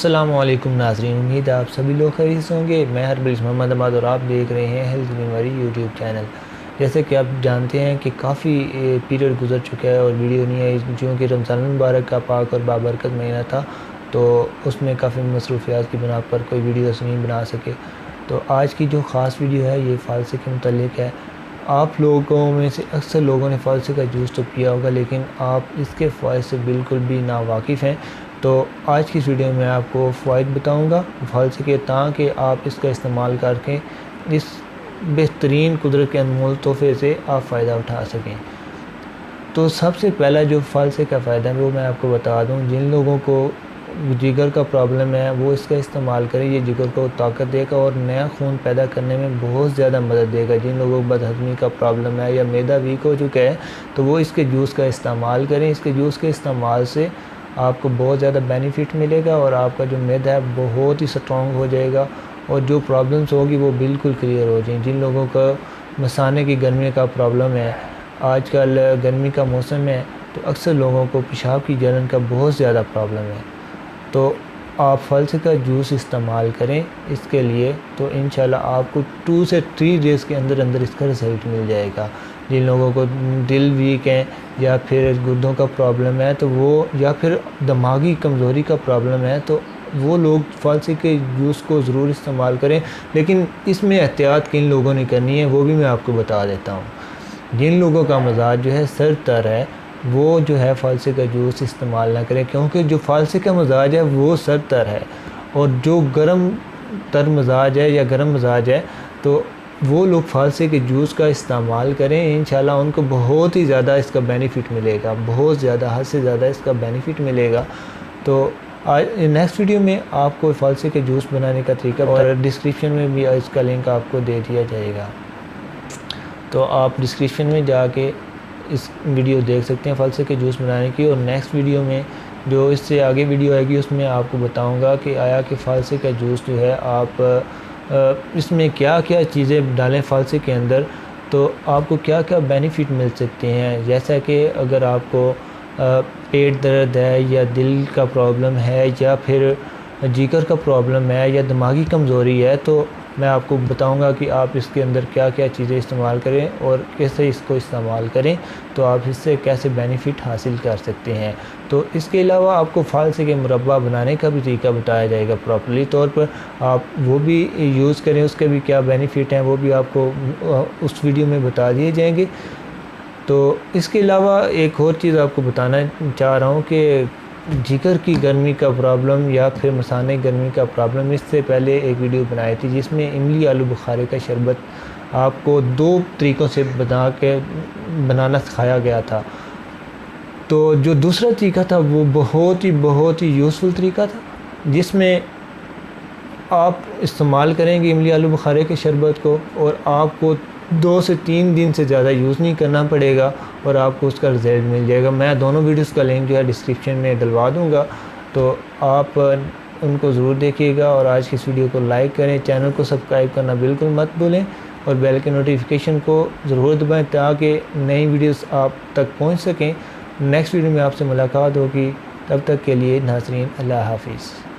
अस्सलामुअलैकुम नाज़रीन, उम्मीद है आप सभी लोग खैरियत से होंगे। मैं हरबिल मोहम्मद अहमद और आप देख रहे हैं हेल्थ बीमारी यूट्यूब चैनल। जैसे कि आप जानते हैं कि काफ़ी पीरियड गुजर चुका है और वीडियो नहीं आई, क्योंकि रमज़ान मुबारक का पाक और बाबरकत महीना था, तो उसमें काफ़ी मसरूफियात की बिना पर कोई वीडियोस नहीं बना सके। तो आज की जो ख़ास वीडियो है ये फ़ालसे के मुतल्लिक़ है। आप लोगों में से अक्सर लोगों ने फ़ालसे का जूस तो पिया होगा, लेकिन आप इसके फ़ायदे से बिल्कुल भी नावाकिफ़ हैं। तो आज की इस वीडियो में आपको फ़ायदे बताऊंगा फ़ालसे के, ताकि आप इसका इस्तेमाल करके इस बेहतरीन कुदरत के अनमोल तोहफ़े से आप फ़ायदा उठा सकें। तो सबसे पहला जो फ़ालसे का फ़ायदा है वो मैं आपको बता दूं, जिन लोगों को जिगर का प्रॉब्लम है वो इसका इस्तेमाल करें। ये जिगर को ताकत देगा और नया खून पैदा करने में बहुत ज़्यादा मदद देगा। जिन लोगों को बदहज़मी का प्रॉब्लम है या मैदा वीक हो चुका है तो वो इसके जूस का इस्तेमाल करें। इसके जूस के इस्तेमाल से आपको बहुत ज़्यादा बेनिफिट मिलेगा और आपका जो मैदा है बहुत ही स्ट्रॉन्ग हो जाएगा और जो प्रॉब्लम्स होगी वो बिल्कुल क्लियर हो जाएंगी। जिन लोगों का मसाने की गर्मी का प्रॉब्लम है, आजकल गर्मी का मौसम है तो अक्सर लोगों को पेशाब की जलन का बहुत ज़्यादा प्रॉब्लम है, तो आप फ़ालसे का जूस इस्तेमाल करें इसके लिए। तो इंशाल्लाह आपको 2 से 3 डेज़ के अंदर अंदर इसका रिज़ल्ट मिल जाएगा। जिन लोगों को दिल वीक है या फिर गुर्दों का प्रॉब्लम है तो वो, या फिर दिमागी कमज़ोरी का प्रॉब्लम है, तो वो लोग फ़ालसे के जूस को ज़रूर इस्तेमाल करें। लेकिन इसमें एहतियात किन लोगों ने करनी है वो भी मैं आपको बता देता हूँ। जिन लोगों का मिजाज जो है सर तर है वो जो है फ़ालसे का जूस इस्तेमाल ना करें, क्योंकि जो फ़ालसे का मजाज है वो सर तर है और जो गर्म तर मजाज है या गर्म मजाज है तो वो लोग फ़ालसे के जूस का इस्तेमाल करें। इंशाल्लाह उनको बहुत ही ज़्यादा इसका बेनिफिट मिलेगा, बहुत ज़्यादा, हद से ज़्यादा इसका बेनिफिट मिलेगा। तो आज नेक्स्ट वीडियो में आपको फ़ालसे के जूस बनाने का तरीका और डिस्क्रिप्शन में भी इसका लिंक आपको दे दिया जाएगा, तो आप डिस्क्रिप्शन में जाके इस वीडियो देख सकते हैं फ़ालसे के जूस बनाने की। और नेक्स्ट वीडियो में जो इससे आगे वीडियो आएगी उसमें आपको बताऊंगा कि आया कि फ़ालसे का जूस जो है आप इसमें क्या क्या चीज़ें डालें फ़ालसे के अंदर, तो आपको क्या क्या बेनिफिट मिल सकते हैं। जैसा कि अगर आपको पेट दर्द है या दिल का प्रॉब्लम है या फिर जिगर का प्रॉब्लम है या दिमागी कमज़ोरी है, तो मैं आपको बताऊंगा कि आप इसके अंदर क्या क्या चीज़ें इस्तेमाल करें और कैसे इसको इस्तेमाल करें, तो आप इससे कैसे बेनिफिट हासिल कर सकते हैं। तो इसके अलावा आपको फ़ालसे के मुरब्बा बनाने का भी तरीका बताया जाएगा प्रॉपर्ली तौर पर, आप वो भी यूज़ करें, उसके भी क्या बेनिफिट हैं वो भी आपको उस वीडियो में बता दिए जाएंगे। तो इसके अलावा एक और चीज़ आपको बताना चाह रहा हूँ कि जिगर की गर्मी का प्रॉब्लम या फिर मसाने गर्मी का प्रॉब्लम, इससे पहले एक वीडियो बनाई थी जिसमें इमली आलू बुखारे का शरबत आपको 2 तरीक़ों से बनाना सिखाया गया था। तो जो दूसरा तरीका था वो बहुत ही यूज़फुल तरीका था, जिसमें आप इस्तेमाल करेंगे इमली आलू बुखारे के शरबत को और आपको 2 से 3 दिन से ज़्यादा यूज़ नहीं करना पड़ेगा और आपको उसका रिज़ल्ट मिल जाएगा। मैं दोनों वीडियोस का लिंक जो है डिस्क्रिप्शन में डलवा दूँगा, तो आप उनको ज़रूर देखिएगा। और आज की इस वीडियो को लाइक करें, चैनल को सब्सक्राइब करना बिल्कुल मत भूलें और बेल के नोटिफिकेशन को ज़रूर दबाएँ ताकि नई वीडियोस आप तक पहुँच सकें। नेक्स्ट वीडियो में आपसे मुलाकात होगी, तब तक के लिए नाज़रीन अल्लाह हाफ़िज़।